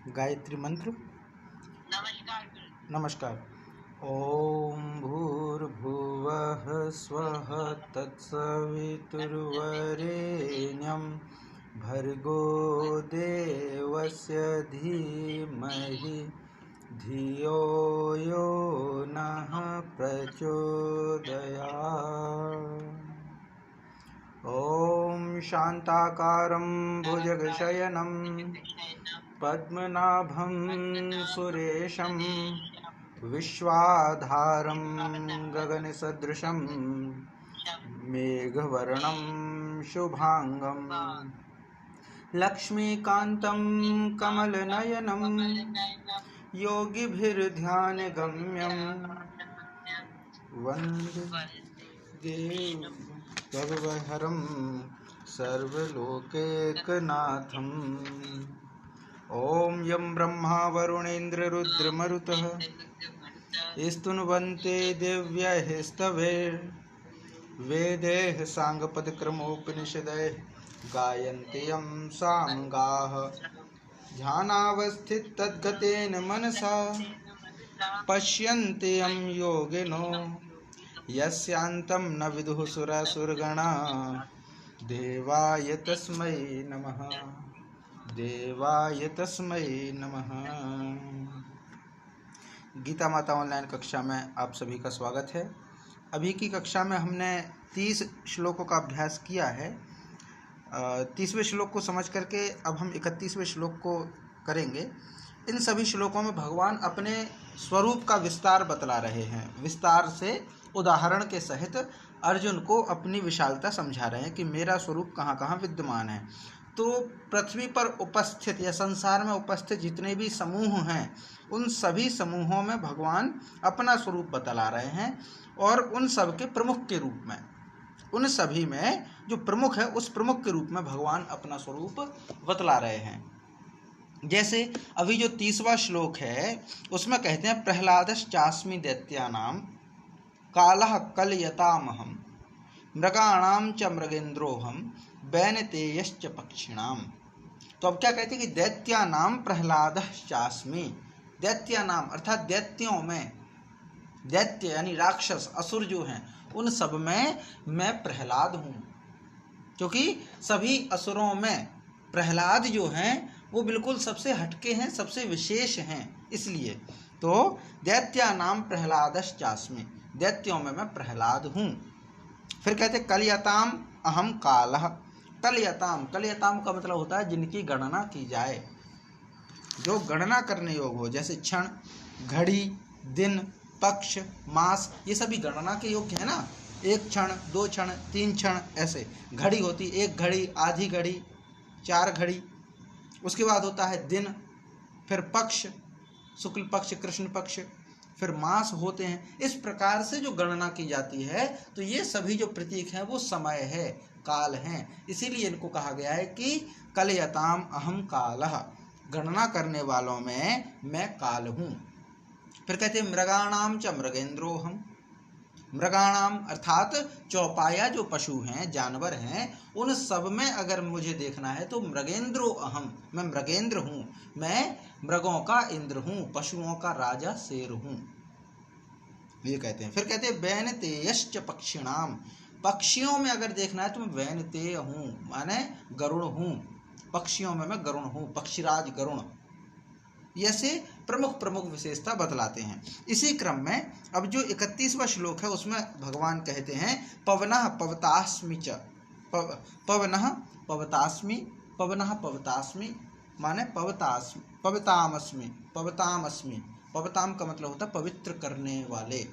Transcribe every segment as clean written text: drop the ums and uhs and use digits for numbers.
गायत्री मंत्र। नमस्कार। नमस्कार। ओम भूर्भुवः स्वः तत्सवितुर्वरेण्यं भर्गो देवस्य धीमहि धियो यो नः प्रचोदयात्। ओम शांताकारं भुजगशयनं पद्मनाभं सुरेशं विश्वाधारं गगनसदृशं मेघवर्णं शुभांगं लक्ष्मीकान्तं कमलनयनं योगिभिर्ध्यानगम्यं वन्दे देवहरं सर्वलोकैकनाथम्। ओम यं ब्रह्मा वरुणेन्द्र रुद्रमरुतः स्तुन्वन्ते दिव्यैस्तवैर्वेदैः साङ्गपदक्रमोपनिषदैः गायन्ति यं साङ्गाः ध्यानावस्थिततद्गतेन मनसा पश्यन्ति यं योगिनो यस्यान्तं न विदुः सुरासुरगणा देवाय तस्मै नमः। देवाय तस्मै नमः। गीता माता ऑनलाइन कक्षा में आप सभी का स्वागत है। अभी की कक्षा में हमने 30 श्लोकों का अभ्यास किया है। 30वें श्लोक को समझ करके अब हम 31वें श्लोक को करेंगे। इन सभी श्लोकों में भगवान अपने स्वरूप का विस्तार बतला रहे हैं। विस्तार से उदाहरण के सहित अर्जुन को अपनी विशालता समझा रहे हैं कि मेरा स्वरूप कहाँ कहाँ विद्यमान है। तो पृथ्वी पर उपस्थित या संसार में उपस्थित जितने भी समूह हैं उन सभी समूहों में भगवान अपना स्वरूप बतला रहे हैं और उन सब के प्रमुख के रूप में, उन सभी में जो प्रमुख है उस प्रमुख के रूप में भगवान अपना स्वरूप बतला रहे हैं। जैसे अभी जो 30वां श्लोक है उसमें कहते हैं प्रह्लादश्चास्मि दैत्यानां कालः कलयतामहं मृगाणां च मृगेन्द्रोऽहं वैनतेयश्च पक्षिणाम। तो अब क्या कहते हैं कि दैत्यानां प्रह्लादश्चास्मि, दैत्यानाम अर्थात दैत्यों में, दैत्य यानी राक्षस असुर जो हैं उन सब में मैं प्रहलाद हूँ। क्योंकि सभी असुरों में प्रहलाद जो हैं वो बिल्कुल सबसे हटके हैं, सबसे विशेष हैं। इसलिए तो दैत्यानां प्रह्लादश्चास्मि, दैत्यों में मैं प्रहलाद हूँ। फिर कहते कलयताम अहम कालः। कलयताम, कलयताम का मतलब होता है जिनकी गणना की जाए, जो गणना करने योग्य हो। जैसे क्षण, घड़ी, दिन, पक्ष, मास, ये सभी गणना के योग्य है ना। 1 क्षण, 2 क्षण, 3 क्षण, ऐसे घड़ी होती, 1 घड़ी, आधी घड़ी, 4 घड़ी। उसके बाद होता है दिन, फिर पक्ष, शुक्ल पक्ष, कृष्ण पक्ष, फिर मास होते हैं। इस प्रकार से जो गणना की जाती है तो ये सभी जो प्रतीक हैं वो समय है, काल हैं। इसीलिए इनको कहा गया है कि कलयताम अहम कालः, गणना करने वालों में मैं काल हूँ। फिर कहते हैं मृगाणाम च मृगेन्द्रोऽहम्। मृगाणाम अर्थात चौपाया जो पशु हैं, जानवर हैं, उन सब में अगर मुझे देखना है तो मृगेन्द्रो अहम, मैं मृगेंद्र हूँ, मैं मृगों का इंद्र हूँ, पशुओं का राजा शेर हूँ, ये कहते हैं। फिर कहते हैं वैनतेयश्च पक्षिणाम, पक्षियों में अगर देखना है तो मैं वैनतेय हूँ, माने गरुड़ हूँ, पक्षियों में मैं गरुड़ हूँ, पक्षीराज गरुड़। ऐसे प्रमुख प्रमुख विशेषता बतलाते हैं। इसी क्रम में अब जो 31वां श्लोक है उसमें भगवान कहते हैं पवनः पवतास्मि च, पवनः पवतास्मि, पवनः पवतास्मि माने पवतास्मि, पवतामस्मि, पवतामस्मि। पवताम का मतलब होता है पवित्र करने वाले।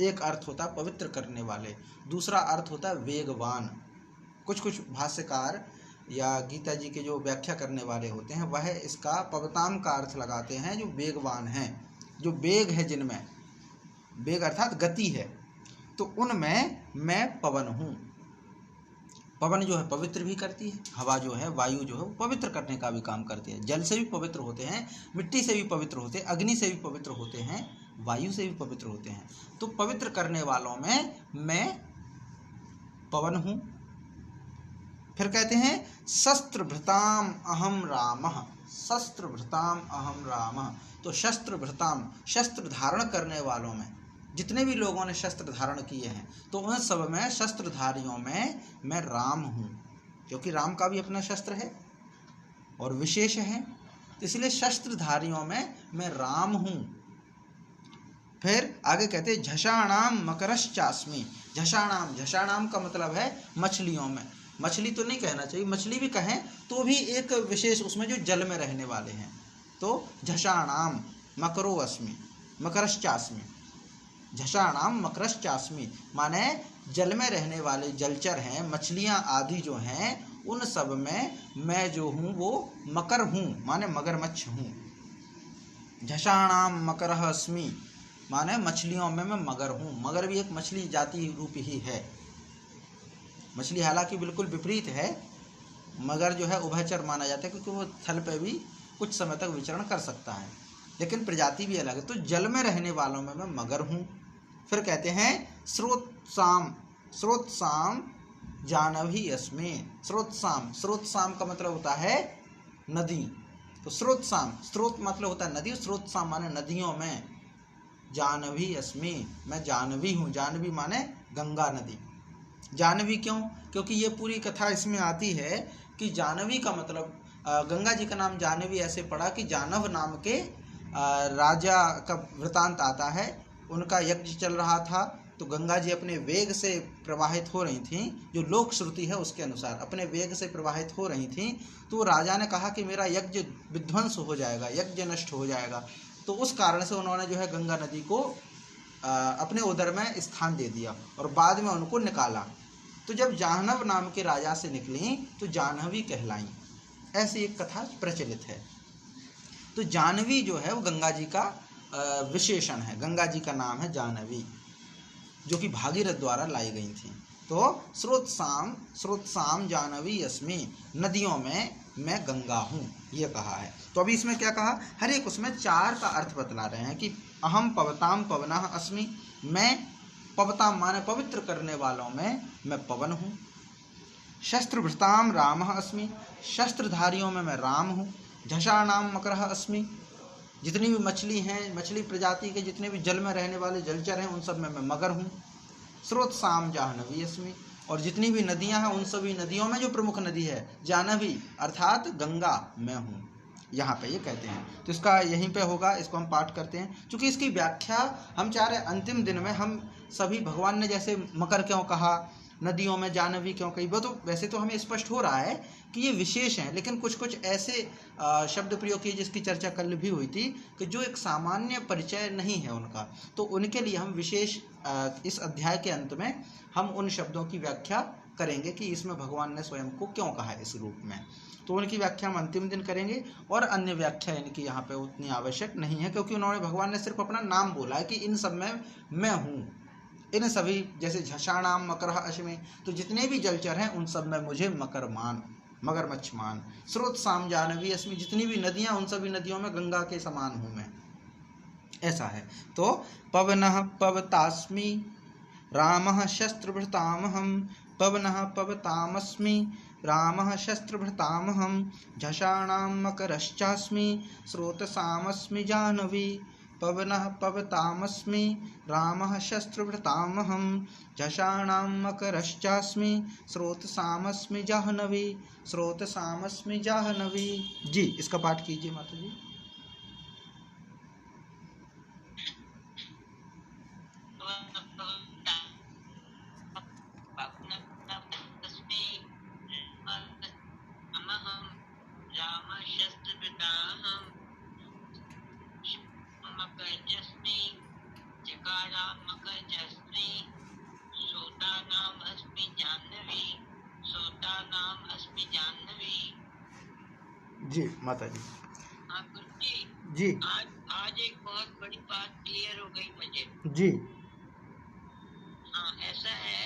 एक अर्थ होता है पवित्र करने वाले, दूसरा अर्थ होता है वेगवान। कुछ कुछ भाष्यकार या गीता जी के जो व्याख्या करने वाले होते हैं वह इसका पवताम का अर्थ लगाते हैं जो वेगवान हैं, जो वेग है, जिनमें वेग अर्थात गति है, तो उनमें मैं पवन हूँ। पवन जो है पवित्र भी करती है, हवा जो है, वायु जो है वो पवित्र करने का भी काम करती है। जल से भी पवित्र होते हैं, मिट्टी से भी पवित्र होते हैं, अग्नि से भी पवित्र होते हैं, वायु से भी पवित्र होते हैं। तो पवित्र करने वालों में मैं पवन हूँ। फिर कहते हैं शस्त्र भृताम अहम रामः। शस्त्रभृताम अहम राम। तो शस्त्रभृताम, शस्त्र धारण करने वालों में, जितने भी लोगों ने शस्त्र धारण किए हैं, तो उन सब में शस्त्रधारियों में मैं राम हूँ, क्योंकि राम का भी अपना शस्त्र है और विशेष है, इसलिए शस्त्रधारियों में मैं राम हूँ। फिर आगे कहते हैं झषाणाम मकरश्चास्मि। झषाणाम, झषाणाम का मतलब है मछलियों में। मछली तो नहीं कहना चाहिए, मछली भी कहें तो भी एक विशेष, उसमें जो जल में रहने वाले हैं। तो झषाणाम मकरो अस्मि, मकरश्चास्मि। झषाणाम मकरश्चास्मि माने जल में रहने वाले जलचर हैं, मछलियाँ आदि जो हैं, उन सब में मैं जो हूँ वो मकर हूँ, माने मगरमच्छ हूँ। झषाणाम मकरः अस्मि माने मछलियों में मैं मगर हूँ। मगर भी एक मछली जाति रूप ही है। मछली हालांकि बिल्कुल विपरीत है, मगर जो है उभयचर माना जाता है, क्योंकि वो थल पे भी कुछ समय तक विचरण कर सकता है, लेकिन प्रजाति भी अलग है। तो जल में रहने वालों में मैं मगर हूँ। फिर कहते हैं स्रोतसाम, स्रोतसाम जानवी अस्मि। स्रोतसाम, स्रोतसाम का मतलब होता है नदी। तो स्रोतसाम, स्रोत मतलब होता है नदी, स्रोतसाम माने नदियों में। जानवी अस्मि, मैं जानवी हूँ। जानवी माने गंगा नदी। जानवी क्यों? क्योंकि ये पूरी कथा इसमें आती है कि जानवी का मतलब, गंगा जी का नाम जानवी ऐसे पड़ा कि जानव नाम के राजा का वृतांत आता है। उनका यज्ञ चल रहा था, तो गंगा जी अपने वेग से प्रवाहित हो रही थीं, जो लोक श्रुति है उसके अनुसार अपने वेग से प्रवाहित हो रही थीं। तो राजा ने कहा कि मेरा यज्ञ विध्वंस हो जाएगा, यज्ञ नष्ट हो जाएगा। तो उस कारण से उन्होंने जो है गंगा नदी को अपने उदर में स्थान दे दिया और बाद में उनको निकाला। तो जब जाह्नव नाम के राजा से निकली तो जाह्नवी कहलाई, ऐसी एक कथा प्रचलित है। तो जानवी जो है वो गंगा जी का विशेषण है, गंगा जी का नाम है जानवी, जो कि भागीरथ द्वारा लाई गई थी। तो स्रोतसाम, स्रोतसाम जानवी अस्मि, नदियों में मैं गंगा हूँ, ये कहा है। तो अभी इसमें क्या कहा, हर एक उसमें चार का अर्थ बतला रहे हैं कि अहम पवताम पवनः अस्मि, मैं पवताम माने पवित्र करने वालों में मैं पवन हूँ। शस्त्रभृताम रामः अस्मि, शस्त्रधारियों में मैं राम हूँ। झषाणाम मकरः अस्मि, जितनी भी मछली हैं, मछली प्रजाति के जितने भी जल में रहने वाले जलचर हैं, उन सब में मैं मगर हूँ। स्रोतसाम जाह्नवी अस्मि, और जितनी भी नदियां हैं उन सभी नदियों में जो प्रमुख नदी है जाह्नवी अर्थात गंगा मैं हूँ, यहाँ पे ये कहते हैं। तो इसका यहीं पे होगा, इसको हम पाठ करते हैं। क्योंकि इसकी व्याख्या हम चाह रहे अंतिम दिन में हम सभी, भगवान ने जैसे मकर क्यों कहा, नदियों में जाह्नवी क्यों कही, वो तो वैसे तो हमें स्पष्ट हो रहा है कि ये विशेष हैं, लेकिन कुछ कुछ ऐसे शब्द प्रयोग किए जिसकी चर्चा कल भी हुई थी कि जो एक सामान्य परिचय नहीं है उनका, तो उनके लिए हम विशेष इस अध्याय के अंत में हम उन शब्दों की व्याख्या करेंगे कि इसमें भगवान ने स्वयं को क्यों कहा इस रूप में। तो उनकी व्याख्या हम अंतिम दिन करेंगे, और अन्य व्याख्या इनकी यहाँ पे उतनी आवश्यक नहीं है, क्योंकि उन्होंने, भगवान ने सिर्फ अपना नाम बोला है कि इन सब में मैं हूँ। इन सभी, जैसे झषाणाम मकरः अस्मि, तो जितने भी जलचर हैं उन सब में मुझे मकर मान, मगरमच्छ मान। स्रोतसाम जानवी अस्मि, जितनी भी नदियाँ, उन सभी नदियों में गंगा के समान हूँ मैं, ऐसा है। तो पवनः पवतास्मि रामः शस्त्रभृतामहं, पवनः पवतामस्मि रामः शस्त्रभृतामहं। झषाणां मकरश्चास्मि स्रोतसामस्मि जाह्नवी, पवनः पवतामस्मि रामः शस्त्रभृतामहं। झषाणां मकरश्चास्मि स्रोतसामस्मि जाह्नवी, स्रोतसामस्मि जाह्नवी। जी, इसका पाठ कीजिए माता जी। जी माता जी। हाँ गुरु जी, जी आज एक बहुत बड़ी बात क्लियर हो गई मुझे। जी हाँ, ऐसा है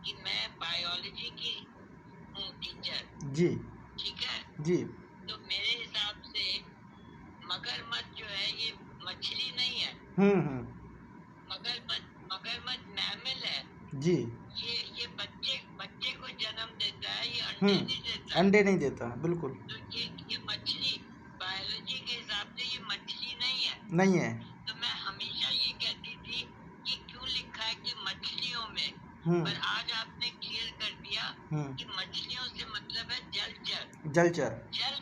कि मैं बायोलॉजी की हूँ टीचर, जी ठीक है। जी तो मेरे हिसाब से मगरमच्छ जो है ये मछली नहीं है। मगरमच्छ मैमल है। जी, ये बच्चे को जन्म देता है, ये अंडे नहीं देता। अंडे नहीं देता, बिल्कुल। तो ये मछली नहीं है। तो मैं हमेशा ये कहती थी कि क्यों लिखा है कि मछलियों में, हम्म पर आज आपने क्लियर कर दिया हम्म कि मछलियों से मतलब है जलचर। जलचर। जल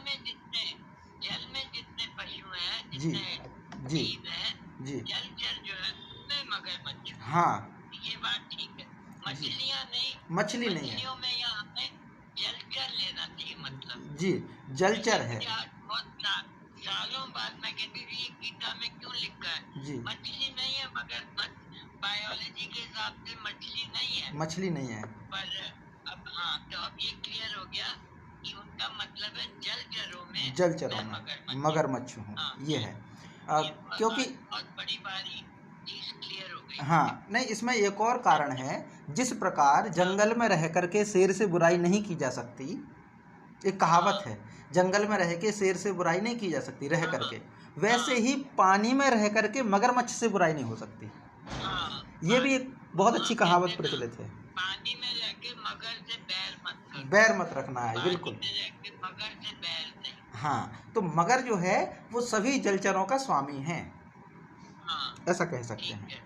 में जितने पशु हैं, जी जितने जी जीव हैं, जी। जलचर जो है उनमें मगरमच्छ। हाँ ये बात ठीक है। जी। मछलियाँ नहीं, मछली नहीं है। मछलियों में यहाँ हमें जलचर लेना चाहिए मतलब। जी जलचर ये है। मुझे आज बहुत सालों बाद मैं कहती थी गीता में क्यों लिखा है जी मछली नहीं है, मगर बायोलॉजी के हिसाब से मछली नहीं है। मछली नहीं है। पर अब हाँ, तो अब ये क्लियर हो गया कि उनका मतलब है जलचरों में जलचरों मैं में मगरमच्छ। मगरमच्छ हूँ, हाँ, ये है। ये क्योंकि बहुत बड़ी बारी चीज क्लियर हो गई। हाँ नहीं, इसमें एक और कारण है। जिस प्रकार जंगल में रह करके शेर से बुराई नहीं की जा सकती, एक कहावत है, जंगल में रह के शेर से बुराई नहीं की जा सकती रह करके, वैसे ही पानी में रह करके मगरमच्छ से बुराई नहीं हो सकती। ये भी एक बहुत अच्छी कहावत प्रचलित है। पानी में रह के मगर से बैर मत करो। बैर मत रखना है, बिल्कुल। पानी में रह के मगर से बैर नहीं। हाँ, तो मगर जो है वो सभी जलचरों का स्वामी है, ऐसा कह सकते हैं।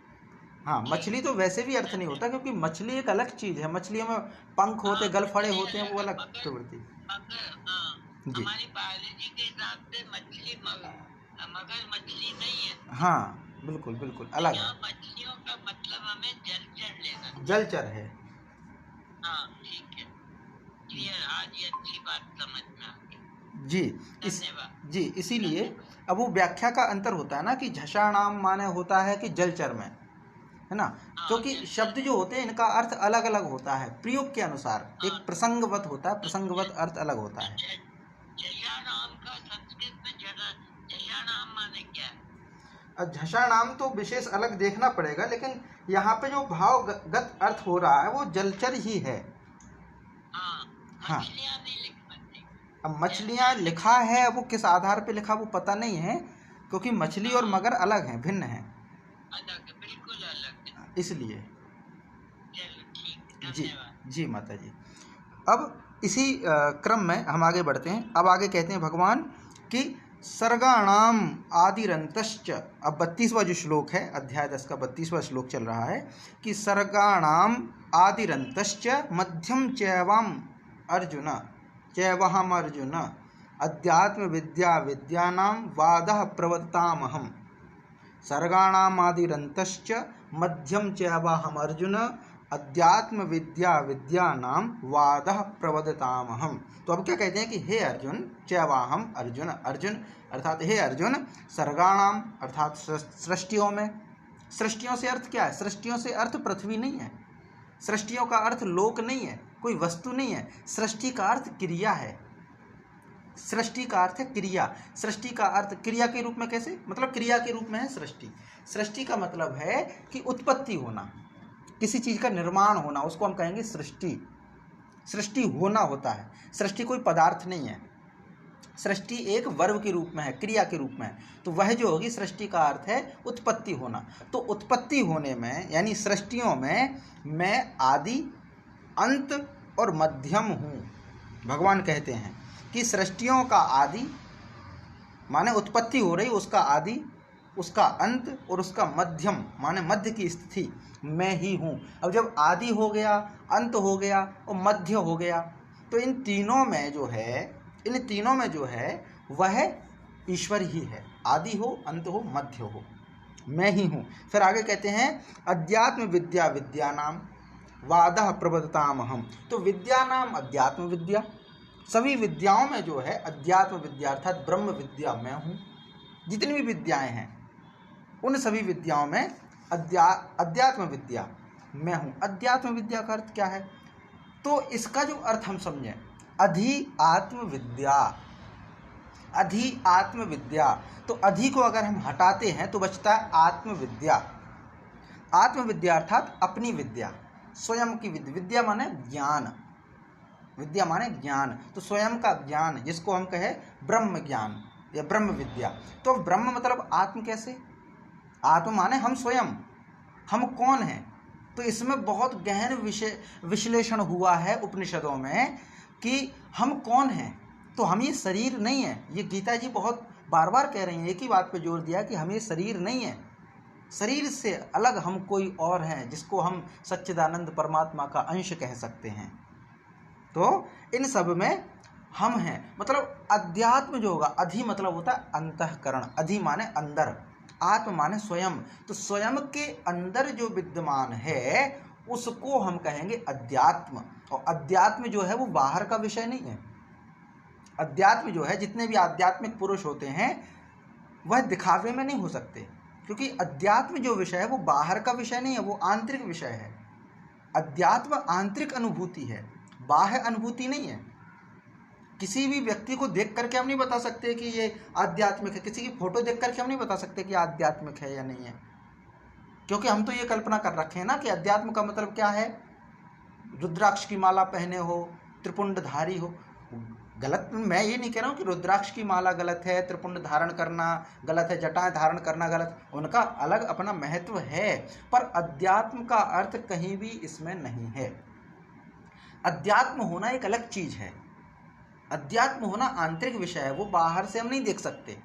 हाँ, मछली तो वैसे भी अर्थ नहीं होता, क्योंकि मछली एक अलग चीज है। मछलियों में पंख होते, गल फड़े होते हैं, वो अलग प्रवृत्ति। जी हमारी बायोलॉजी के हिसाब से मछली मगर मछली नहीं है। हाँ, बिल्कुल बिल्कुल अलग है। मछलियों का मतलब हमें जलचर लेना। जलचर है। हाँ ठीक है, क्लियर। आज ये अच्छी बात समझ में आ गई। जी धन्यवाद। जी, इसीलिए अब वो व्याख्या का अंतर होता है ना, कि झषाणाम माने होता है कि जलचर में, है ना, क्योंकि शब्द जो होते हैं इनका अर्थ अलग अलग होता है प्रयोग के अनुसार। एक प्रसंगवत होता है, प्रसंगवत अर्थ अलग होता है। झषाणाम का संस्कृत में झषाणाम माने क्या है? झषाणाम तो विशेष अलग देखना पड़ेगा, लेकिन यहाँ पे जो भावगत अर्थ हो रहा है वो जलचर ही है। हाँ, अब मछलियाँ लिखा है, वो किस आधार पे लिखा वो पता नहीं है, क्योंकि मछली और मगर अलग हैं, भिन्न हैं, बिल्कुल अलग है, इसलिए। जी जी माता जी। अब इसी क्रम में हम आगे बढ़ते हैं। अब आगे कहते हैं भगवान कि सर्गाणाम आदिरंतश्च। अब 32वां जो श्लोक है, अध्याय 10 का 32वां श्लोक चल रहा है कि सर्गाणाम आदिरंतश्च मध्यम चैवाम अर्जुन चैवहम अर्जुन अध्यात्म विद्या विद्यानां वादः प्रवदतामहम्। सर्गाणाम आदिरंतश्च मध्यम चैवहम अर्जुन अध्यात्म विद्या विद्यानां वादः प्रवदतामहम्। तो अब क्या कहते हैं कि हे अर्जुन, चैवाहम अर्जुन, अर्जुन अर्थात हे अर्जुन, सर्गाणाम अर्थात सृष्टियों में। सृष्टियों से अर्थ क्या है? सृष्टियों से अर्थ पृथ्वी नहीं है, सृष्टियों का अर्थ लोक नहीं है, कोई वस्तु नहीं है। सृष्टि का अर्थ क्रिया है, सृष्टि का अर्थ है क्रिया। सृष्टि का अर्थ क्रिया के रूप में कैसे? मतलब क्रिया के रूप में है सृष्टि। सृष्टि का मतलब है कि उत्पत्ति होना, किसी चीज़ का निर्माण होना, उसको हम कहेंगे सृष्टि। सृष्टि होना होता है, सृष्टि कोई पदार्थ नहीं है। सृष्टि एक वर्ब के रूप में है, क्रिया के रूप में है। तो वह जो होगी सृष्टि का अर्थ है उत्पत्ति होना। तो उत्पत्ति होने में, यानी सृष्टियों में मैं आदि, अंत और मध्यम हूँ। भगवान कहते हैं कि सृष्टियों का आदि माने उत्पत्ति हो रही, उसका आदि, उसका अंत और उसका मध्यम माने मध्य की स्थिति मैं ही हूँ। अब जब आदि हो गया, अंत हो गया और मध्य हो गया, तो इन तीनों में जो है वह ईश्वर ही है। आदि हो, अंत हो, मध्य हो, मैं ही हूँ। फिर आगे कहते हैं अध्यात्म विद्या विद्यानाम वादः प्रवदतामहम्। तो विद्यानाम अध्यात्म विद्या, सभी विद्याओं में जो है अध्यात्म विद्या अर्थात ब्रह्म विद्या मैं हूँ। जितनी भी विद्याएं हैं उन सभी विद्याओं में अध्यात्म विद्या मैं हूँ। अध्यात्म विद्या का अर्थ क्या है? तो इसका जो अर्थ हम समझें, अधि आत्म विद्या, अधि आत्म विद्या। तो अधि को अगर हम हटाते हैं तो बचता है आत्म विद्या। आत्म विद्या अर्थात अपनी विद्या, स्वयं की विद्या। विद्या माने ज्ञान, विद्या माने ज्ञान। तो स्वयं का ज्ञान, जिसको हम कहे ब्रह्म ज्ञान या ब्रह्म विद्या। तो ब्रह्म मतलब आत्म कैसे? आत्म माने हम स्वयं, हम कौन हैं। तो इसमें बहुत गहन विश्लेषण हुआ है उपनिषदों में कि हम कौन हैं। तो हम ये शरीर नहीं है। ये गीता जी बहुत बार बार कह रही हैं, एक ही बात पे जोर दिया कि हम ये शरीर नहीं है, शरीर से अलग हम कोई और हैं जिसको हम सच्चिदानंद परमात्मा का अंश कह सकते हैं। तो इन सब में हम हैं। मतलब अध्यात्म जो होगा, अधि मतलब होता है अंतःकरण, अधि माने अंदर, आत्म माने स्वयं। तो स्वयं के अंदर जो विद्यमान है उसको हम कहेंगे अध्यात्म। और अध्यात्म जो है वो बाहर का विषय नहीं है। अध्यात्म जो है, जितने भी आध्यात्मिक पुरुष होते हैं वह दिखावे में नहीं हो सकते, क्योंकि अध्यात्म जो विषय है वो बाहर का विषय नहीं है, वो आंतरिक विषय है। अध्यात्म आंतरिक अनुभूति है, बाह्य अनुभूति नहीं है। किसी भी व्यक्ति को देख करके हम नहीं बता सकते कि ये आध्यात्मिक है, किसी की फोटो देख करके हम नहीं बता सकते कि आध्यात्मिक है या नहीं है, क्योंकि हम तो ये कल्पना कर रखे हैं ना कि अध्यात्म का मतलब क्या है, रुद्राक्ष की माला पहने हो, त्रिपुंडधारी हो। गलत मैं ये नहीं कह रहा हूँ कि रुद्राक्ष की माला गलत है, त्रिपुंड धारण करना गलत है, जटाएं धारण करना गलत, उनका अलग अपना महत्व है, पर अध्यात्म का अर्थ कहीं भी इसमें नहीं है। अध्यात्म होना एक अलग चीज है। अध्यात्म होना आंतरिक विषय है, वो बाहर से हम नहीं देख सकते।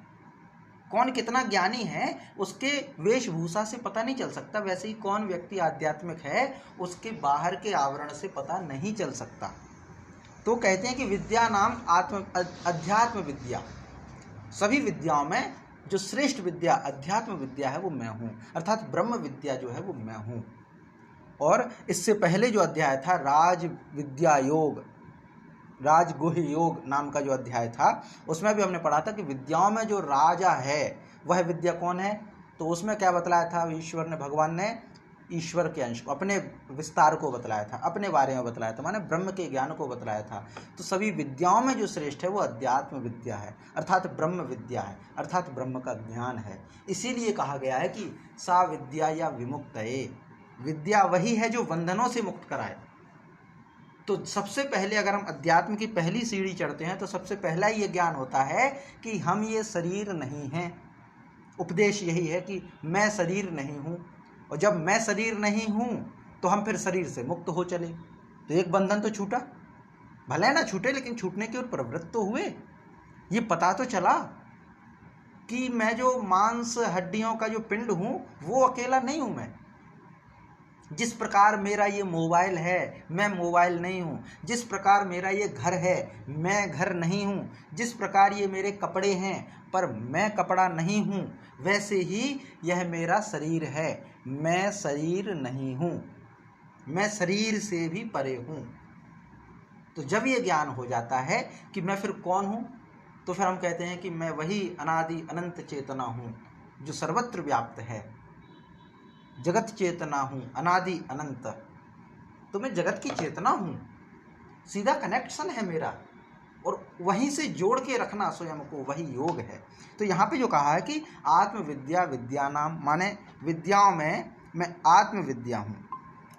कौन कितना ज्ञानी है उसके वेशभूषा से पता नहीं चल सकता, वैसे ही कौन व्यक्ति आध्यात्मिक है उसके बाहर के आवरण से पता नहीं चल सकता। तो कहते हैं कि विद्या नाम अध्यात्म विद्या, सभी विद्याओं में जो श्रेष्ठ विद्या अध्यात्म विद्या है वो मैं हूँ, अर्थात ब्रह्म विद्या जो है वो मैं हूँ। और इससे पहले जो अध्याय था राज विद्या योग, राजगुह्य योग नाम का जो अध्याय था, उसमें भी हमने पढ़ा था कि विद्याओं में जो राजा है वह विद्या कौन है। तो उसमें क्या बतलाया था, ईश्वर ने, भगवान ने ईश्वर के अंश को, अपने विस्तार को बतलाया था, अपने बारे में बतलाया था, माने ब्रह्म के ज्ञान को बतलाया था। तो सभी विद्याओं में जो श्रेष्ठ है वो अध्यात्म विद्या है, अर्थात ब्रह्म विद्या है, अर्थात ब्रह्म का ज्ञान है। इसीलिए कहा गया है कि सा विद्या या विमुक्तये, विद्या वही है जो बंधनों से मुक्त कराए। तो सबसे पहले अगर हम अध्यात्म की पहली सीढ़ी चढ़ते हैं तो सबसे पहला ये ज्ञान होता है कि हम ये शरीर नहीं हैं। उपदेश यही है कि मैं शरीर नहीं हूँ, और जब मैं शरीर नहीं हूँ तो हम फिर शरीर से मुक्त हो चले। तो एक बंधन तो छूटा, भले ना छूटे लेकिन छूटने की ओर प्रवृत्त तो हुए। ये पता तो चला कि मैं जो मांस हड्डियों का जो पिंड हूँ वो अकेला नहीं हूँ। मैं जिस प्रकार मेरा ये मोबाइल है मैं मोबाइल नहीं हूँ, जिस प्रकार मेरा ये घर है मैं घर नहीं हूँ, जिस प्रकार ये मेरे कपड़े हैं पर मैं कपड़ा नहीं हूँ, वैसे ही यह मेरा शरीर है, मैं शरीर नहीं हूँ, मैं शरीर से भी परे हूँ। तो जब ये ज्ञान हो जाता है कि मैं फिर कौन हूँ, तो फिर हम कहते हैं कि मैं वही अनादि अनंत चेतना हूँ जो सर्वत्र व्याप्त है, जगत चेतना हूँ, अनादि अनंत। तो मैं जगत की चेतना हूँ, सीधा कनेक्शन है मेरा, और वहीं से जोड़ के रखना स्वयं को, वही योग है। तो यहाँ पे जो कहा है कि आत्मविद्या विद्या नाम, माने विद्याओं में मैं आत्मविद्या हूँ,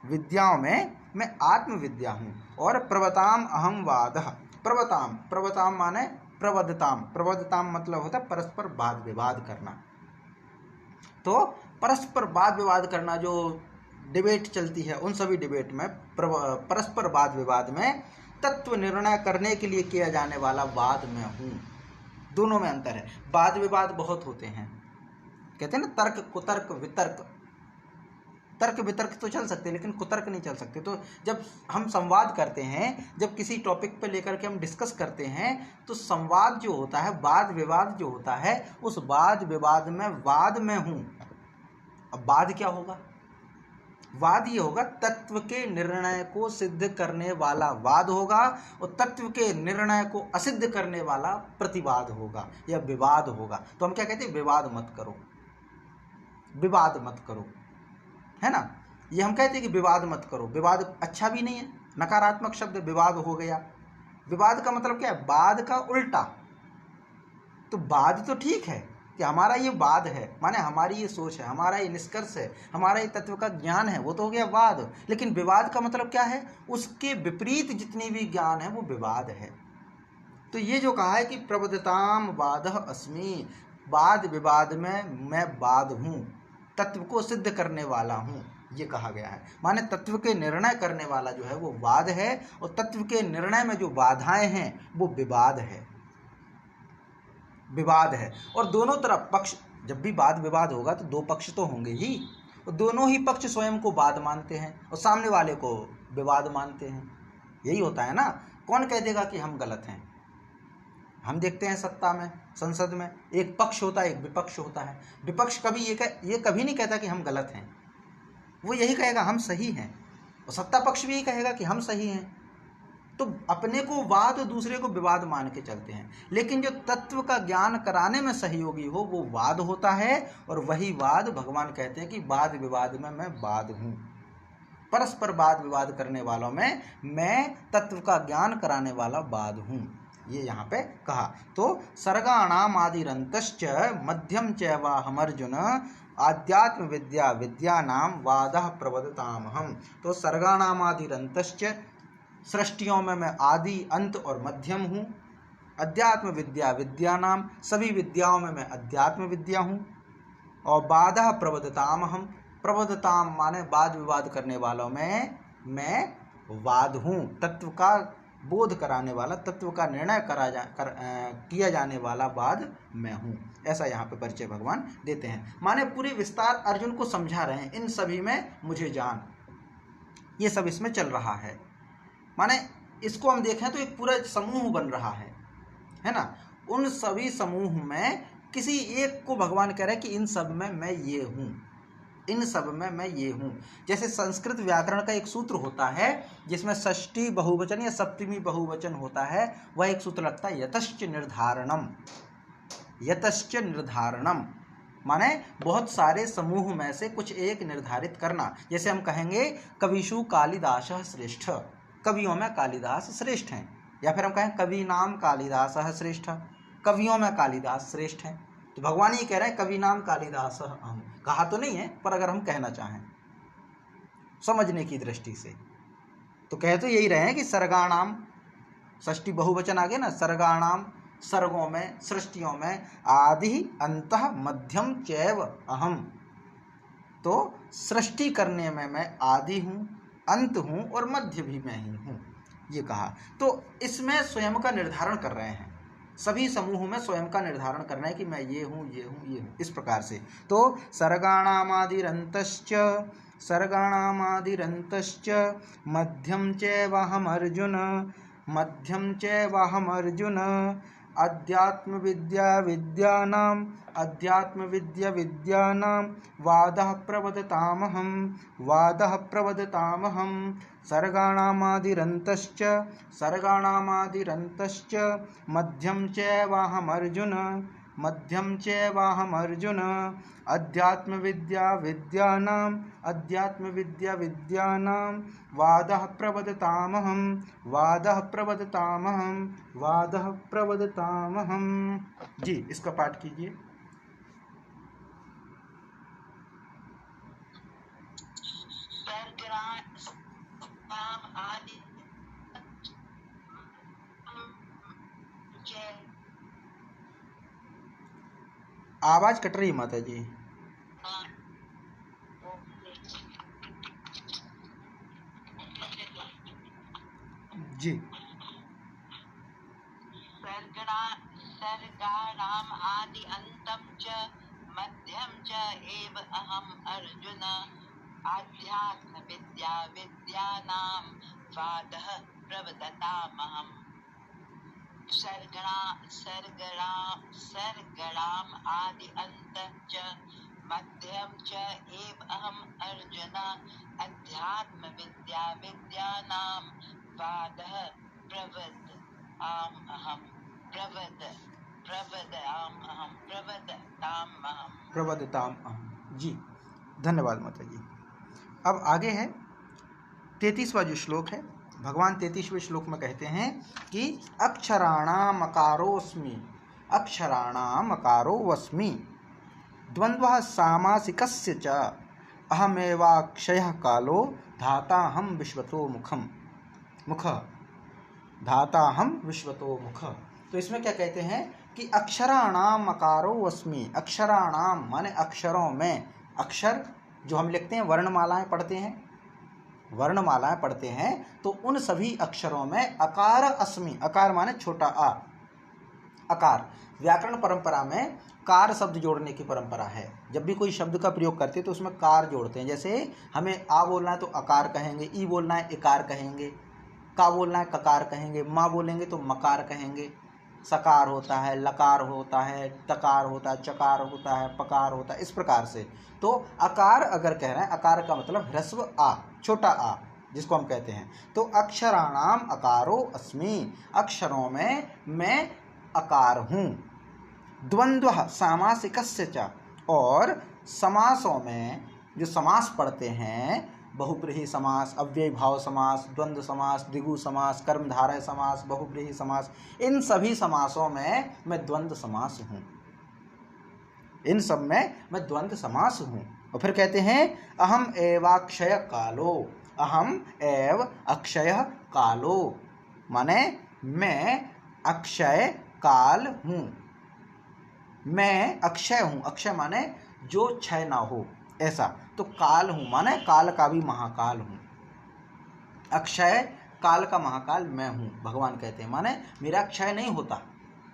विद्याओं में मैं आत्मविद्या हूँ। और प्रवताम अहम वादः, प्रवताम, प्रवताम माने प्रवदताम, प्रवदताम मतलब होता है परस्पर वाद विवाद करना। तो परस्पर वाद विवाद करना, जो डिबेट चलती है उन सभी डिबेट में, परस्पर वाद विवाद में तत्व निर्णय करने के लिए किया जाने वाला वाद में हूँ। दोनों में अंतर है। वाद विवाद बहुत होते हैं, कहते हैं ना तर्क कुतर्क वितर्क, तर्क वितर्क तो चल सकते हैं लेकिन कुतर्क नहीं चल सकते। तो जब हम संवाद करते हैं, जब किसी टॉपिक पे लेकर के हम डिस्कस करते हैं, तो संवाद जो होता है, वाद विवाद जो होता है, उस वाद विवाद में वाद में हूँ। अब वाद क्या होगा, वाद ये होगा तत्व के निर्णय को सिद्ध करने वाला वाद होगा, और तत्व के निर्णय को असिद्ध करने वाला प्रतिवाद होगा या विवाद होगा। तो हम क्या कहते हैं, विवाद मत करो, विवाद मत करो, है ना। ये हम कहते हैं कि विवाद मत करो। विवाद अच्छा भी नहीं है, नकारात्मक शब्द विवाद हो गया। विवाद का मतलब क्या है, वाद का उल्टा। तो वाद तो ठीक है कि हमारा ये वाद है, माने हमारी ये सोच है, हमारा ये निष्कर्ष है, हमारा ये तत्व का ज्ञान है, वो तो हो गया वाद। लेकिन विवाद का मतलब क्या है, उसके विपरीत जितनी भी ज्ञान है वो विवाद है। तो ये जो कहा है कि प्रवदताम वादः अस्मि, वाद विवाद में मैं वाद हूँ, तत्व को सिद्ध करने वाला हूँ, ये कहा गया है। माने तत्व के निर्णय करने वाला जो है वो वाद है, और तत्व के निर्णय में जो बाधाएं हैं वो विवाद है। विवाद है और दोनों तरफ पक्ष, जब भी वाद विवाद होगा तो दो पक्ष तो होंगे ही, और दोनों ही पक्ष स्वयं को वाद मानते हैं और सामने वाले को विवाद मानते हैं। यही होता है ना। कौन कह देगा कि हम गलत हैं? हम देखते हैं सत्ता में, संसद में एक पक्ष होता है, एक विपक्ष होता है। विपक्ष कभी ये कभी नहीं कहता कि हम गलत हैं, वो यही कहेगा हम सही हैं, और सत्ता पक्ष भी यही कहेगा कि हम सही हैं। तो अपने को वाद और दूसरे को विवाद मान के चलते हैं। लेकिन जो तत्व का ज्ञान कराने में सहयोगी हो वो वाद होता है, और वही वाद भगवान कहते हैं कि वाद विवाद में मैं वाद हूँ। परस्पर वाद विवाद करने वालों में मैं तत्व का ज्ञान कराने वाला वाद हूँ, ये यहाँ पे कहा। तो सर्गाणाम आदिरंतश्च मध्यम च वाहमर्जुन आध्यात्म विद्या विद्यानाम वादः प्रवदतामहम्। तो सर्गाणाम आदिरंतश्च, सृष्टियों में मैं आदि अंत और मध्यम हूँ। अध्यात्म विद्या विद्यानाम, सभी विद्याओं में मैं अध्यात्म विद्या हूँ। और वादः प्रवदतामहम्, प्रवदताम माने वाद विवाद करने वालों में मैं वाद हूँ। तत्व का बोध कराने वाला, तत्व का निर्णय किया जाने वाला वाद मैं हूँ। ऐसा यहाँ पे परिचय भगवान देते हैं। माने पूरे विस्तार अर्जुन को समझा रहे हैं, इन सभी में मुझे जान, ये सब इसमें चल रहा है। माने इसको हम देखें तो एक पूरा समूह बन रहा है ना। उन सभी समूह में किसी एक को भगवान कह रहे हैं कि इन सब में मैं ये हूँ, इन सब में मैं ये हूँ। जैसे संस्कृत व्याकरण का एक सूत्र होता है जिसमें षष्ठी बहुवचन या सप्तमी बहुवचन होता है, वह एक सूत्र लगता है यतश्च निर्धारणम। यतश्च निर्धारणम माने बहुत सारे समूह में से कुछ एक निर्धारित करना। जैसे हम कहेंगे कविषु कालिदासः श्रेष्ठ, कवियों में कालिदास श्रेष्ठ हैं। या फिर हम कहें कवि नाम कालिदासः श्रेष्ठ, कवियों में कालिदास श्रेष्ठ हैं। तो भगवान ये कह रहे हैं कवि नाम कालिदासः अहम्। कहा तो नहीं है, पर अगर हम कहना चाहें समझने की दृष्टि से तो कह तो यही रहे हैं कि सर्गाणाम, षष्ठी बहुवचन आगे ना, सर्गाणाम सर्गों में, सृष्टियों में आदि अंतः मध्यम चैव अहम। तो सृष्टि करने में मैं आदि हूँ, अंत हूँ और मध्य भी मैं ही हूँ, ये कहा। तो इसमें स्वयं का निर्धारण कर रहे हैं, सभी समूह में स्वयं का निर्धारण करना है कि मैं ये हूँ, ये हूँ, ये हूँ, इस प्रकार से। तो सर्गाणामादिरन्तश्च, सर्गाणामादिरन्तश्च मध्यम चैवाहमर्जुन, मध्यम चैवाहमर्जुन अध्यात्म विद्या विद्यानाम, अध्यात्म विद्या विद्यानाम वादः प्रवदतामहं, वादः प्रवदतामहं। सर्गाणामादिरन्तश्च, सर्गाणामादिरन्तश्च मध्यम चैवाहमर्जुन, मध्यम चैवाहमर्जुन अध्यात्म विद्या विद्यानाम, अध्यात्म विद्या विद्यानाम वादः प्रवदतामहं, वादः प्रवदतामहं, वादः प्रवदतामहं। जी, इसका पाठ कीजिए। आवाज कट रही माता जी। जी, सर्गाणाम आदि अंतम च मध्यम च एव अहम अर्जुन आध्यात्म विद्या विद्यानाम वादः प्रवदतामहम्। सर्गणाम आदि अंतः च मध्यम च एव अहम अर्जुन अध्यात्म विद्या विद्यानाम वादः प्रवदतामहम्, प्रवदतामहम्। जी, धन्यवाद माता जी। अब आगे है 33वां जो श्लोक है। भगवान 33वें श्लोक में कहते हैं कि अक्षराणाम अकारोऽस्मि, अक्षराणाम अकारोऽस्मि द्वन्द्वः सामासिकस्य च अहमेवाक्षयः कालो धाताहं विश्वतो मुखम्, मुख धाताहं विश्वतो मुख। तो इसमें क्या कहते हैं कि अक्षराणाम अकारोऽस्मि, अक्षराणाम माने अक्षरों में, अक्षर जो हम लिखते हैं, वर्णमालाएं पढ़ते हैं, वर्णमालाएं पढ़ते हैं, तो उन सभी अक्षरों में अकार अस्मि, अकार माने छोटा आ, अकार। व्याकरण परंपरा में कार शब्द जोड़ने की परंपरा है। जब भी कोई शब्द का प्रयोग करते हैं तो उसमें कार जोड़ते हैं। जैसे हमें आ बोलना है तो अकार कहेंगे, ई बोलना है इकार कहेंगे, का बोलना है ककार कहेंगे, माँ बोलेंगे तो मकार कहेंगे। सकार होता है, लकार होता है, तकार होता है, चकार होता है, पकार होता है, इस प्रकार से। तो अकार अगर कह रहे हैं, अकार का मतलब ह्रस्व आ, छोटा आ जिसको हम कहते हैं। तो अक्षराणाम अकारो अस्मि, अक्षरों में मैं अकार हूँ। द्वंद्व सामासिकस्य च, और समासों में जो समास पढ़ते हैं, बहुब्रीहि समास, अव्ययी भाव समास, द्वंद्व समास, द्विगु समास, कर्मधारय समास, बहुब्रीहि समास, इन सभी समासों में मैं द्वंद्व समास हूँ। इन सब में मैं द्वंद्व समास हूँ। और फिर कहते हैं अहम एवाक्षय कालो, अहम एव अक्षय कालो, माने मैं अक्षय काल हूँ। मैं अक्षय हूँ, अक्षय माने जो क्षय ना हो ऐसा। तो काल हूँ माने काल का भी महाकाल हूँ। अक्षय काल का महाकाल मैं हूँ, भगवान कहते हैं, माने मेरा क्षय नहीं होता,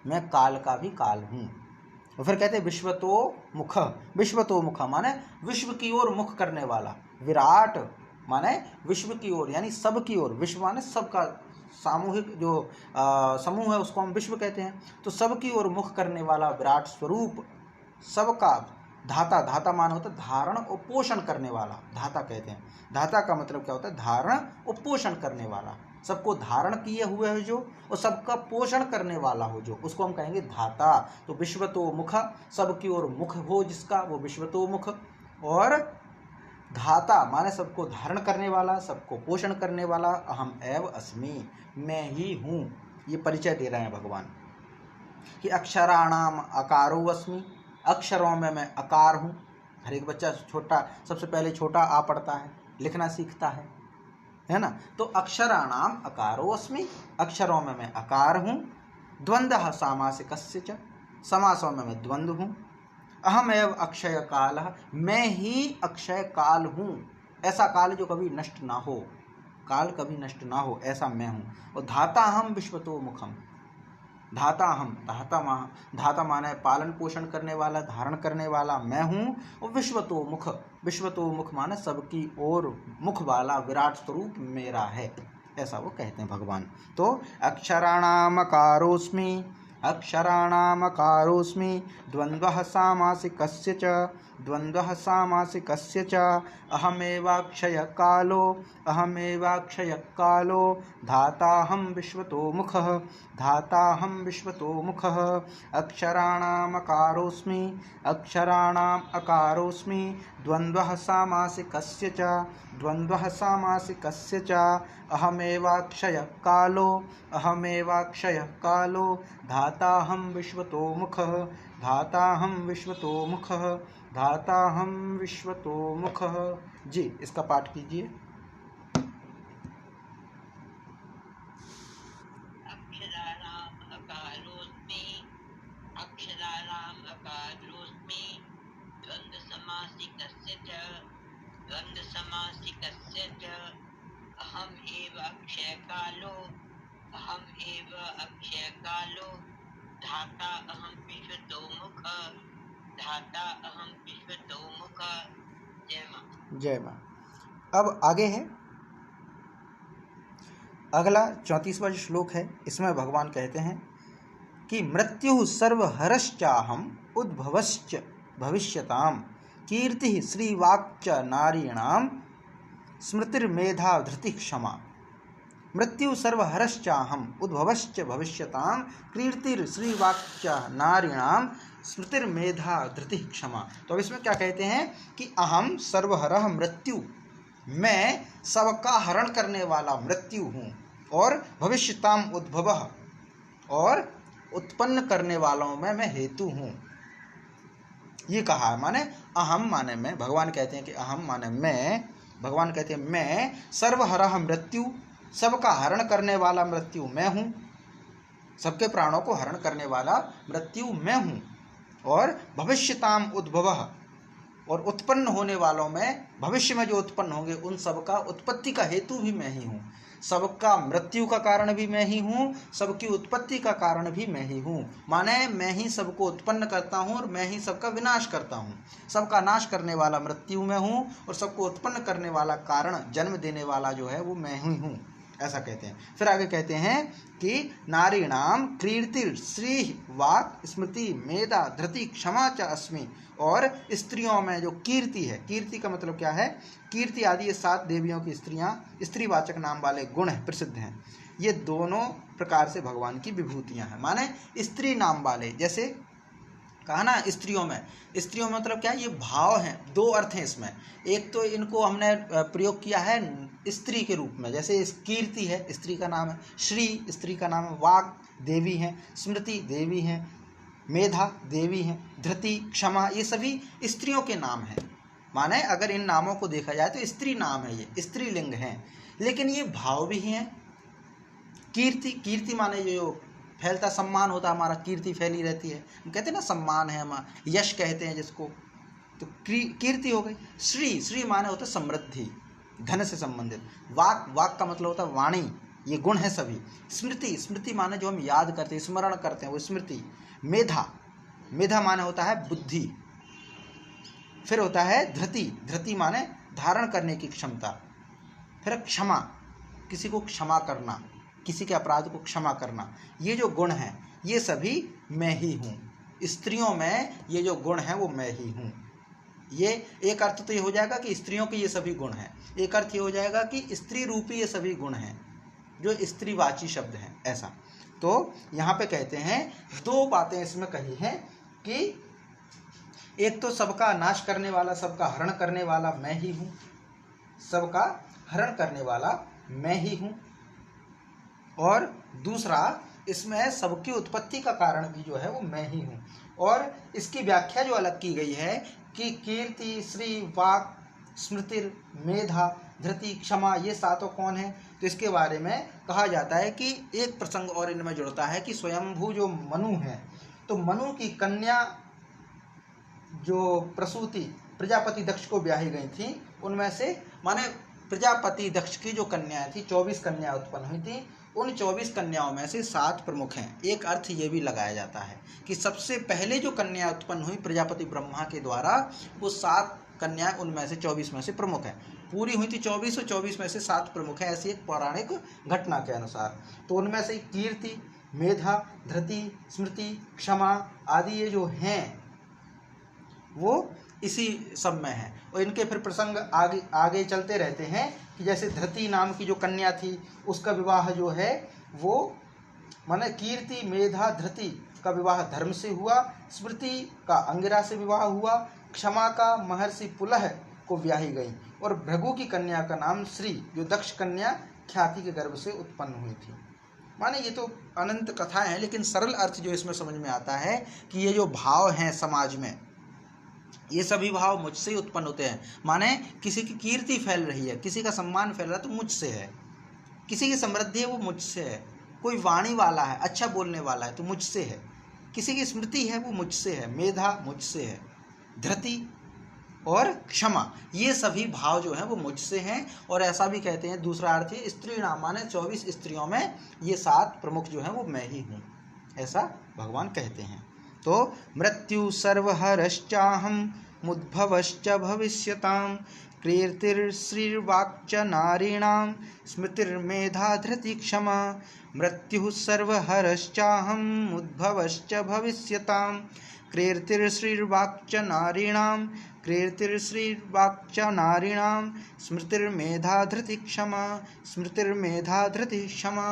मैं काल का भी काल हूँ। और फिर कहते हैं विश्वतो मुख, विश्वतो मुख माने विश्व की ओर मुख करने वाला। विराट माने विश्व की ओर, यानी सब की ओर। विश्व माने सबका सामूहिक जो समूह है उसको हम विश्व कहते हैं। तो सब की ओर मुख करने वाला विराट स्वरूप, सबका धाता, धाता मान होता है धारण और पोषण करने वाला, धाता कहते हैं। धाता का मतलब क्या होता है? धारण और पोषण करने वाला। सबको धारण किए हुए हो जो, और सबका पोषण करने वाला हो जो, उसको हम कहेंगे धाता। तो विश्वतो मुख, सबकी ओर मुख हो जिसका, वो विश्वतो मुख। और धाता माने सबको धारण करने वाला, सबको पोषण करने वाला। अहम एव अस्मि, मैं ही हूँ। ये परिचय दे रहे हैं भगवान कि अक्षराणाम अकारो अस्मि, अक्षरों में मैं अकार हूँ। हर एक बच्चा छोटा, सबसे पहले छोटा आ पढ़ता है, लिखना सीखता है ना। तो अक्षराणाम अकारो अस्मि, अक्षरों में मैं अकार हूँ। द्वंद्व सामासिकस्य च, समासों में मैं द्वंद्व हूँ। अहम एव अक्षय काल, मैं ही अक्षय काल हूँ। ऐसा काल जो कभी नष्ट ना हो, काल कभी नष्ट ना हो, ऐसा मैं हूँ। और धाता हम विश्वतो मुखम, धाता हम, धाता माने पालन पोषण करने वाला, धारण करने वाला मैं हूँ। और विश्वतो मुख, विश्वतो मुख माने सबकी ओर मुख वाला विराट स्वरूप मेरा है, ऐसा वो कहते हैं भगवान। तो अक्षराणामकारोऽस्मि, अक्षराणामकारोऽस्मि, द्वन्द्वः सामासिकस्य च, द्वन्द्वः सामासिकस्य च, अहमेवाक्षय कालो, अहमेवाक्षय कालो, धाताहं विश्वतो मुखः, धाताहं विश्वतो मुखः। अक्षराणामकारोऽस्मि, अक्षराणाम् अकारोऽस्मि, द्वन्द्वः सामासिकस्य च, द्वन्द्वः सामासिकस्य च, अहमेवाक्षय कालो, अहमेवाक्षय कालो, धाताहं विश्वतो मुखः, धाताहं विश्वतो मुखः, धाताहं विश्वतो मुखः। जी, इसका पाठ कीजिए। अक्षराणाम अकारोऽस्मि, अक्षराणाम अकारोऽस्मि, द्वन्द्व समासिकस्य च, द्वन्द्व समासिकस्य च, अहम एव अक्षय कालो, अहम एव अक्षय कालो, धाता अहम विश्वतो मुख, धाता अहम विश्वतो मुख। जय मां। जय मां। अब आगे है अगला 34वां श्लोक है। इसमें भगवान कहते हैं कि मृत्यु सर्वहरश्चाहम उद्भवश्च भविष्यताम, कीर्ति श्रीवाक्च नारीणाम, स्मृतिर्मेधा धृति क्षमा। मृत्यु सर्वहरश्चाहम उद्भवश्च भविष्यताम, कीर्तिर श्रीवाक्च नारीणाम, स्मृतिर्मेधा धृति क्षमा। तो अब इसमें क्या कहते हैं कि अहम सर्वहरः मृत्यु, मैं सबका हरण करने वाला मृत्यु हूँ। और भविष्यताम उद्भवः, और उत्पन्न करने वालों में मैं हेतु हूँ। ये कहा माने अहम माने मैं, भगवान कहते हैं कि अहम माने मैं, भगवान कहते हैं मैं सर्वहरः मृत्यु, सबका हरण करने वाला मृत्यु मैं हूँ, सबके प्राणों को हरण करने वाला मृत्यु मैं हूँ। और भविष्यताम उद्भवः, और उत्पन्न होने वालों में, भविष्य में जो उत्पन्न होंगे उन सब का उत्पत्ति का हेतु भी मैं ही हूँ। सबका मृत्यु का कारण भी मैं ही हूँ, सबकी उत्पत्ति का कारण भी मैं ही हूँ। माने मैं ही सबको उत्पन्न करता हूँ और मैं ही सबका विनाश करता हूँ। सबका नाश करने वाला मृत्यु मैं हूँ और सबको उत्पन्न करने वाला कारण, जन्म देने वाला जो है वो मैं ही हूँ, ऐसा कहते हैं। फिर आगे कहते हैं कि नारीणाम कीर्तिर श्री वाक स्मृति मेधा धृति क्षमा च अस्मि। और स्त्रियों में जो कीर्ति है, कीर्ति का मतलब क्या है, कीर्ति आदि ये 7 देवियों की स्त्रियां, स्त्रीवाचक नाम वाले गुण है, प्रसिद्ध हैं। ये दोनों प्रकार से भगवान की विभूतियां हैं। माने स्त्री नाम वाले, जैसे कहा ना स्त्रियों में मतलब क्या है, ये भाव हैं, 2 अर्थ हैं इसमें। एक तो इनको हमने प्रयोग किया है स्त्री के रूप में, जैसे कीर्ति है स्त्री का नाम है, श्री स्त्री का नाम है, वाक देवी हैं, स्मृति देवी हैं, मेधा देवी हैं, धृति क्षमा ये सभी स्त्रियों के नाम हैं। माने अगर इन नामों को देखा जाए तो स्त्री नाम है, ये स्त्रीलिंग हैं, लेकिन ये भाव भी हैं। कीर्ति माने जो फैलता सम्मान होता है हमारा, कीर्ति फैली रहती है, हम कहते हैं ना सम्मान है हमारा, यश कहते हैं जिसको, तो कीर्ति हो गई। श्री माने होता है समृद्धि, धन से संबंधित। वाक का मतलब होता है वाणी, ये गुण है सभी। स्मृति माने जो हम याद करते हैं, स्मरण करते हैं, वो स्मृति। मेधा माने होता है बुद्धि। फिर होता है धृति माने धारण करने की क्षमता। फिर क्षमा, किसी को क्षमा करना, किसी के अपराध को क्षमा करना, ये जो गुण हैं ये सभी मैं ही हूँ। स्त्रियों में ये जो गुण हैं वो मैं ही हूँ। ये एक अर्थ तो ये हो जाएगा कि स्त्रियों के ये सभी गुण हैं, एक अर्थ ये हो जाएगा कि स्त्री रूपी ये सभी गुण हैं जो स्त्रीवाची शब्द हैं, ऐसा। तो यहाँ पे कहते हैं 2 बातें इसमें कही हैं कि एक तो सबका नाश करने वाला, सबका हरण करने वाला मैं ही हूँ, सबका हरण करने वाला मैं ही हूँ। और दूसरा इसमें सबकी उत्पत्ति का कारण भी जो है वो मैं ही हूँ। और इसकी व्याख्या जो अलग की गई है कि कीर्ति श्री वाक स्मृतिर मेधा धृति क्षमा ये 7 कौन है, तो इसके बारे में कहा जाता है कि एक प्रसंग और इनमें जुड़ता है कि स्वयंभू जो मनु है, तो मनु की कन्या जो प्रसूति प्रजापति दक्ष को ब्याही गई थी, उनमें से माने प्रजापति दक्ष की जो कन्याएं थी, 24 कन्याएं उत्पन्न हुई थी, उन 24 कन्याओं में से 7 प्रमुख हैं। एक अर्थ ये भी लगाया जाता है कि सबसे पहले जो कन्या उत्पन्न हुई प्रजापति ब्रह्मा के द्वारा, वो 7 कन्याएं उनमें से 24 में से प्रमुख हैं। पूरी हुई थी 24 और 24 में से 7 प्रमुख हैं, ऐसी एक पौराणिक घटना के अनुसार। तो उनमें से कीर्ति, मेधा, धृति, स्मृति, क्षमा आदि ये जो हैं वो इसी सब में है। और इनके फिर प्रसंग आगे चलते रहते हैं कि जैसे धृति नाम की जो कन्या थी उसका विवाह जो है वो माने कीर्ति मेधा धृति का विवाह धर्म से हुआ, स्मृति का अंगिरा से विवाह हुआ, क्षमा का महर्षि पुलह को ब्याही गई, और भृगु की कन्या का नाम श्री जो दक्ष कन्या ख्याति के गर्भ से उत्पन्न हुई थी। माने ये तो अनंत कथाएं हैं, लेकिन सरल अर्थ जो इसमें समझ में आता है कि ये जो भाव हैं समाज में, ये सभी भाव मुझसे ही उत्पन्न होते हैं। माने किसी की कीर्ति फैल रही है, किसी का सम्मान फैल रहा है तो मुझसे है, किसी की समृद्धि है वो मुझसे है, कोई वाणी वाला है, अच्छा बोलने वाला है तो मुझसे है, किसी की स्मृति है वो मुझसे है, मेधा मुझसे है, धृति और क्षमा ये सभी भाव जो हैं वो मुझसे हैं। और ऐसा भी कहते हैं, दूसरा अर्थ है स्त्री नाम माने 24 स्त्रियों में ये 7 प्रमुख जो हैं वो मैं ही हूँ, ऐसा भगवान कहते हैं। तो मृत्यु सर्वहरश्चाहम मुद्भवश्च भविष्यताम कीर्तिर्श्रीर्वाक्च नारीणां स्मृतिर्मेधा धृति क्षमा। मृत्यु सर्वहरश्चाहम मुद्भवश्च भविष्यताम कीर्तिर्श्रीर्वाक्च नारीणां स्मृतिर्मेधा धृति क्षमा। स्मृतिर्मेधा धृति क्षमा।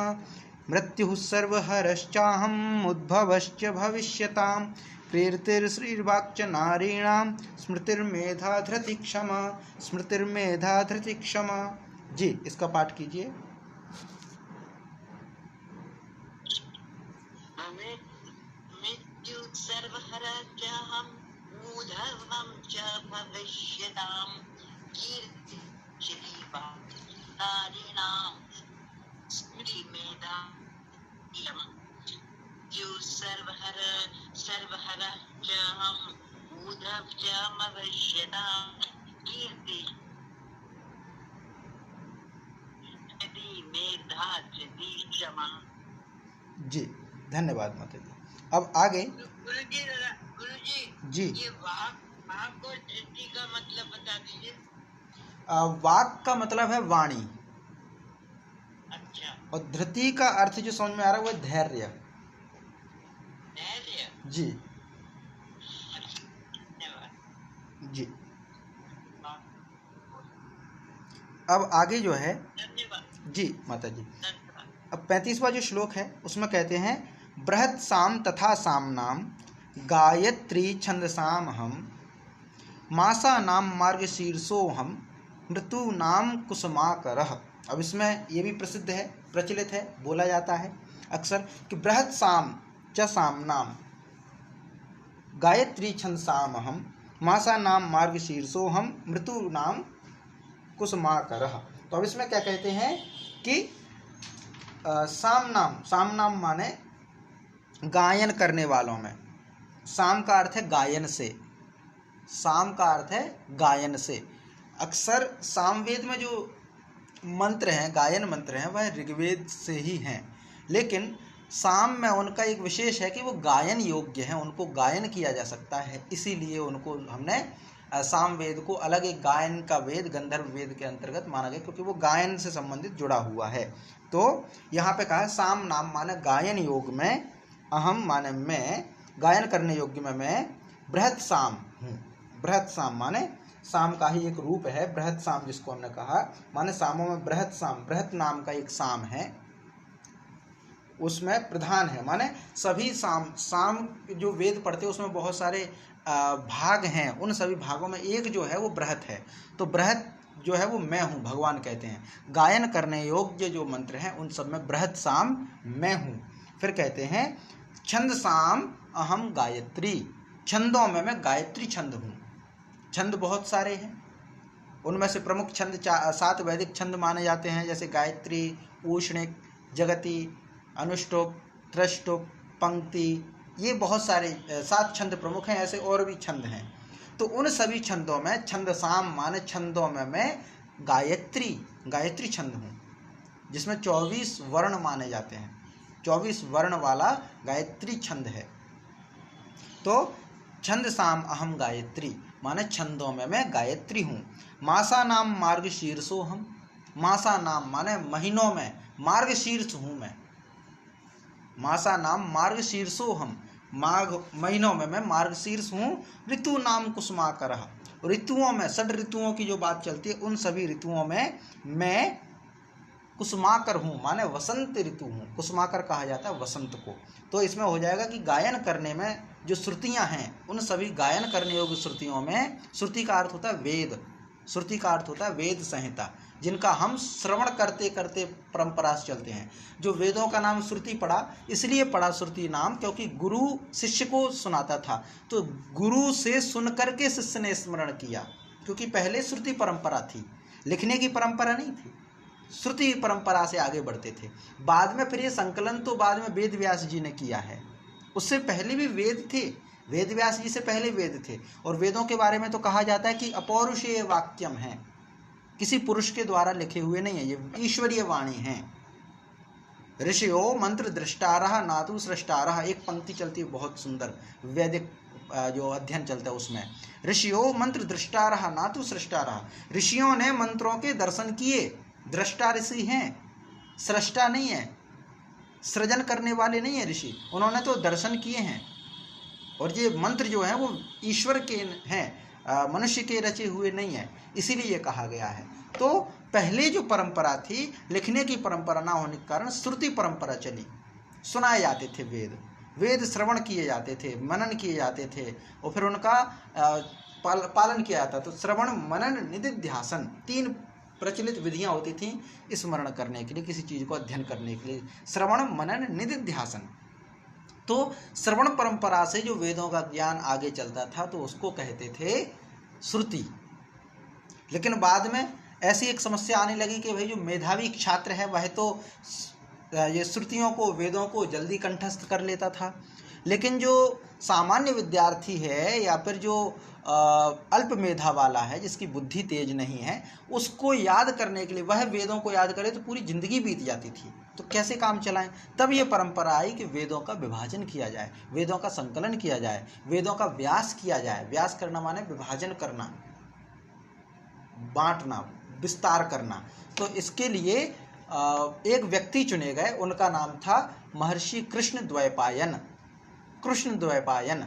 मृत्यु सर्वहरश्चाहम उद्भवश्च भविष्यताम कीर्तिर्श्रीर्वाक्च नारीणां स्मृतिर्मेधा धृति क्षमा। स्मृतिर्मेधा धृति क्षमा। जी इसका पाठ कीजिए। मृत्यु सर्वहरश्चाहम उद्भवश्च भविष्यताम कीर्तिर्श्रीर्वाक्च नारीणां स्मृतिर्मेधा सर्वहरश्चाहम उद्भवश्च भविष्यताम कीर्तिर्श्रीर्वाक्च मेधा जदी क्षमा। जी, धन्यवाद माता जी। अब आगे गुरुजी जी, ये वाक और धृति का मतलब बता दीजिए। वाक का मतलब है वाणी, अच्छा, और धृति का अर्थ जो समझ में आ रहा है वो धैर्य। धैर्य। जी धन्यवाद। जी। अब आगे जो है, धन्यवाद जी माता जी, धन्यवाद। अब 35वां जो श्लोक है उसमें कहते हैं बृहत् साम तथा सामनाम गायत्री छंदसाम हम मासा नाम मार्ग शीर्षो हम मृत्यु नाम कुसुमाकरः। अब इसमें ये भी प्रसिद्ध है, प्रचलित है, बोला जाता है अक्सर कि बृहत् साम च सामनाम गायत्री छंदसाम हम मासा नाम मार्ग शीर्षो हम मृत्यु नाम कुसुमाकरः। तो अब इसमें क्या कहते हैं कि साम नाम माने गायन करने वालों में, साम का अर्थ है गायन से, साम का अर्थ है गायन से। अक्सर सामवेद में जो मंत्र हैं, गायन मंत्र हैं, वह ऋग्वेद से ही हैं, लेकिन साम में उनका एक विशेष है कि वो गायन योग्य हैं, उनको गायन किया जा सकता है, इसीलिए उनको हमने सामवेद को अलग एक गायन का वेद, गंधर्व वेद के अंतर्गत माना गया, क्योंकि वो गायन से संबंधित जुड़ा हुआ है। तो यहाँ पे कहा साम नाम माने गायन योग में, अहम माने मैं, गायन करने योग्य में मैं बृहत् साम हूँ। बृहत् साम माने साम का ही एक रूप है, बृहत् साम जिसको हमने कहा, माने सामों में बृहत् साम, बृहत् नाम का एक साम है, उसमें प्रधान है, माने सभी साम जो वेद पढ़ते हैं उसमें बहुत सारे भाग हैं, उन सभी भागों में एक जो है वो बृहत् है। तो बृहत् जो है वो मैं हूँ, भगवान कहते हैं। गायन करने योग्य जो मंत्र हैं उन सब में बृहत् साम मैं हूँ। फिर कहते हैं छंद साम अहम गायत्री, छंदों में मैं गायत्री छंद हूँ। छंद बहुत सारे हैं, उनमें से प्रमुख छंद 7 वैदिक छंद माने जाते हैं, जैसे गायत्री, ऊष्णिक, जगती, अनुष्टुप, त्रिष्टुप, पंक्ति, ये बहुत सारे 7 छंद प्रमुख हैं, ऐसे और भी छंद हैं। तो उन सभी छंदों में छंदसाम माने छंदों में मैं गायत्री छंद हूँ, जिसमें 24 वर्ण माने जाते हैं, 24 वर्ण वाला गायत्री छंद है। तो छंदसाम अहम गायत्री माने छंदों में मैं गायत्री हूँ। मासा नाम मार्ग शीर्षो हम, मासा नाम माने महीनों में, मार्ग शीर्ष हूँ मैं। मासा नाम मार्ग शीर्षो हम, माघ महीनों में मैं मार्ग शीर्ष हूँ। ऋतु नाम कुसुमाकरः, ऋतुओं में, 6 ऋतुओं की जो बात चलती है उन सभी ऋतुओं में मैं कुसुमाकर हूँ, माने वसंत ऋतु हूँ। कुसुमाकर कहा जाता है वसंत को। तो इसमें हो जाएगा कि गायन करने में जो श्रुतियाँ हैं उन सभी गायन करने योग्य श्रुतियों में, श्रुति का अर्थ होता है वेद, श्रुति का अर्थ होता है वेद संहिता, जिनका हम श्रवण करते करते परंपरा से चलते हैं। जो वेदों का नाम श्रुति पड़ा, इसलिए पड़ा श्रुति नाम क्योंकि गुरु शिष्य को सुनाता था, तो गुरु से सुन करके शिष्य ने स्मरण किया, क्योंकि पहले श्रुति परंपरा थी, लिखने की परंपरा नहीं थी, श्रुति परंपरा से आगे बढ़ते थे। बाद में फिर ये संकलन तो बाद में वेद व्यास जी ने किया है, उससे पहले भी वेद थे, वेद व्यास जी से पहले वेद थे। और वेदों के बारे में तो कहा जाता है कि अपौरुषेय वाक्यम है, किसी पुरुष के द्वारा लिखे हुए नहीं है, ये ईश्वरीय वाणी है। ऋषियो मंत्र दृष्टारः नातु सृष्टारः, एक पंक्ति चलती है बहुत सुंदर, वैदिक जो अध्ययन चलता है उसमें, ऋषियो मंत्र दृष्टारः नातु सृष्टारः, ऋषियों ने मंत्रों के दर्शन किए, दृष्टा ऋषि हैं, सृष्टा नहीं है, सृजन करने वाले नहीं है ऋषि, उन्होंने तो दर्शन किए हैं। और ये मंत्र जो है वो ईश्वर के हैं, मनुष्य के रचे हुए नहीं है, इसीलिए ये कहा गया है। तो पहले जो परंपरा थी, लिखने की परंपरा ना होने के कारण श्रुति परंपरा चली, सुनाए जाते थे वेद, वेद श्रवण किए जाते थे, मनन किए जाते थे, और फिर उनका पालन किया जाता। तो श्रवण मनन निदिध्यासन 3 प्रचलित विधियां होती थीं स्मरण करने के लिए, किसी चीज़ को अध्ययन करने के लिए, श्रवण मनन निदिध्यासन। तो श्रवण परंपरा से जो वेदों का ज्ञान आगे चलता था तो उसको कहते थे श्रुति। लेकिन बाद में ऐसी एक समस्या आने लगी कि भाई जो मेधावी छात्र है वह तो ये श्रुतियों को, वेदों को जल्दी कंठस्थ कर लेता था, लेकिन जो सामान्य विद्यार्थी है या फिर जो अल्प मेधा वाला है, जिसकी बुद्धि तेज नहीं है, उसको याद करने के लिए, वह वेदों को याद करे तो पूरी जिंदगी बीत जाती थी। तो कैसे काम चलाएं? तब ये परंपरा आई कि वेदों का विभाजन किया जाए, वेदों का संकलन किया जाए, वेदों का व्यास किया जाए। व्यास करना माने विभाजन करना, बांटना, विस्तार करना। तो इसके लिए एक व्यक्ति चुने गए, उनका नाम था महर्षि कृष्णद्वैपायन। कृष्णद्वैपायन,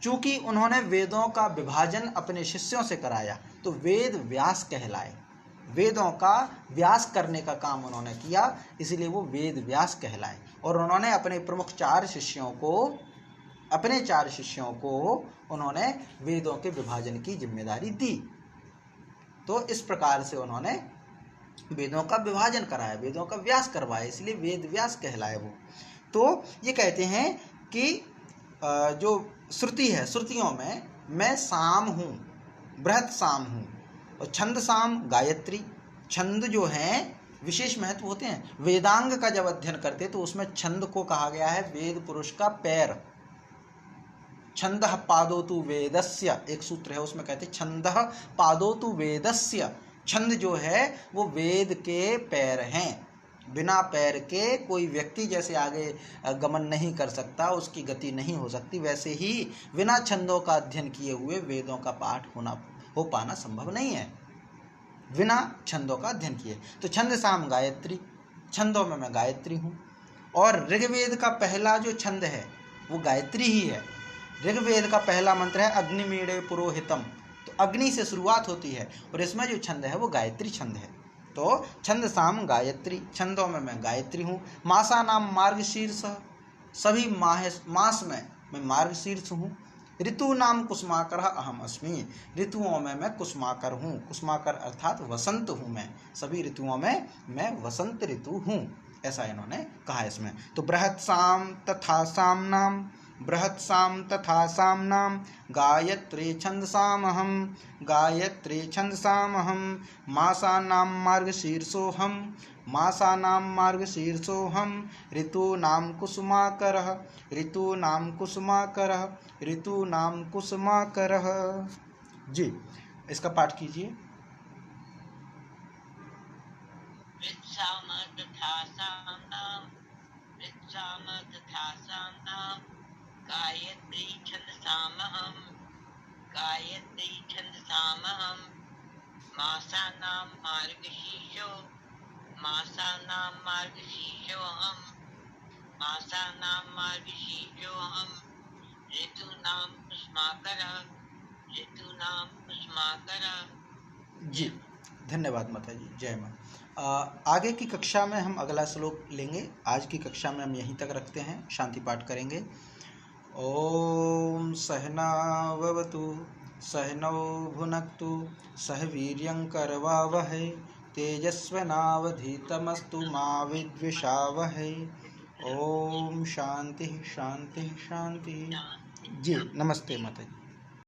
चूंकि उन्होंने वेदों का विभाजन अपने शिष्यों से कराया तो वेद व्यास कहलाए। वेदों का व्यास करने का काम उन्होंने किया, इसलिए वो वेद व्यास कहलाए। और उन्होंने अपने प्रमुख चार शिष्यों को उन्होंने वेदों के विभाजन की जिम्मेदारी दी। तो इस प्रकार से उन्होंने वेदों का विभाजन कराया, वेदों का व्यास करवाया, इसलिए वेद व्यास कहलाए वो। तो ये कहते हैं कि जो श्रुति है, श्रुतियों में मैं साम हूँ, बृहत साम हूँ। और छंद साम गायत्री, छंद जो हैं विशेष महत्व होते हैं। वेदांग का जब अध्ययन करते तो उसमें छंद को कहा गया है वेद पुरुष का पैर। छंदः पादोतु वेदस्य, एक सूत्र है उसमें कहते छंदः पादोतु वेदस्य। छंद जो है वो वेद के पैर हैं। बिना पैर के कोई व्यक्ति जैसे आगे गमन नहीं कर सकता, उसकी गति नहीं हो सकती, वैसे ही बिना छंदों का अध्ययन किए हुए वेदों का पाठ हो पाना संभव नहीं है, बिना छंदों का अध्ययन किए। तो छंद साम गायत्री, छंदों में मैं गायत्री हूँ। और ऋग्वेद का पहला जो छंद है वो गायत्री ही है। ऋग्वेद का पहला मंत्र है अग्निमीड़े पुरोहितम, तो अग्नि से शुरुआत होती है और इसमें जो छंद है वो गायत्री छंद है। तो छंद साम गायत्री, छंदों में मैं गायत्री हूँ। मासा नाम मार्गशीर्ष, सभी मास में मैं मार्गशीर्ष हूँ। ऋतु नाम कुसुमाकर अहम अस्मि, ऋतुओं में मैं कुसुमाकर हूँ। कुसुमाकर अर्थात वसंत हूँ मैं, सभी ऋतुओं में मैं वसंत ऋतु हूँ, ऐसा इन्होंने कहा इसमें। तो बृहत् साम तथा सामनाम, बृहत् साम तथा सामनाम गायत्री छंदसामहम, गायत्री छंदसामहम। मासानां मार्गशीर्षोऽहं, मासानां मार्गशीर्षोऽहं। ऋतूनां कुसुमाकरः, ऋतूनां कुसुमाकरः, ऋतूनां कुसुमाकरः। जी, इसका पाठ कीजिए। गायत्री छंदसामहं, गायत्री छंदसामहं। मासानां मार्गशीर्षो, मासानां मार्गशीर्षोऽहं, मासानां मार्गशीर्षोऽहं। ऋतूनां कुसुमाकरः, ऋतूनां कुसुमाकरः। जी, धन्यवाद माता जी, जय माँ। आगे की कक्षा में हम अगला श्लोक लेंगे। आज की कक्षा में हम यहीं तक रखते हैं, शांति पाठ करेंगे। ओम सहनाववतु सहनौ भुनक्तु सह वीर्यं करवावहै तेजस्विनावधीतमस्तु मा विद्विषावहै। ओम शांति शांति शांति। जी, नमस्ते माता जी।